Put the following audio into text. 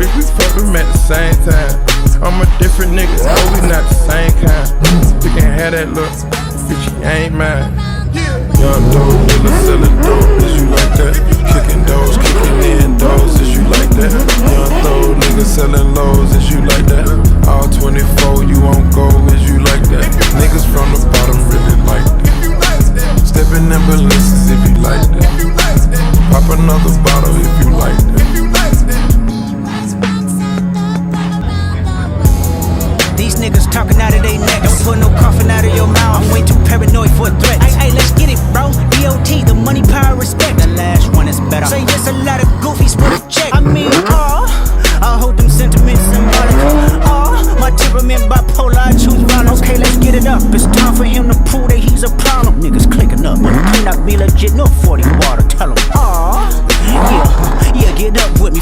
bitch, we fuck them at the same time. I'm a different nigga, oh, we not the same kind. You can have that look, bitch, you ain't mine. Young dope nigga selling dope, is you like that? Kicking doors, kicking in doors, is you like that? Young dope nigga selling lows, is you like that? All 24, you won't go, is you like that? Niggas from the bottom really like that. Stepping in balances if you like that. Pop another bottle if you like that. These niggas talking out of their neck. Don't put no coffin out of your mouth. I'm way too paranoid for a threat. Ay, let's get it, bro. DOT, the money, power, respect. The last one is better. Say there's a lot of goofies for the check. I mean, I hold them sentiments symbolic. My temperament bipolar, I choose violence. Okay, let's get it up. It's time for him to prove that he's a problem. Niggas clicking up. But it may not be legit, no for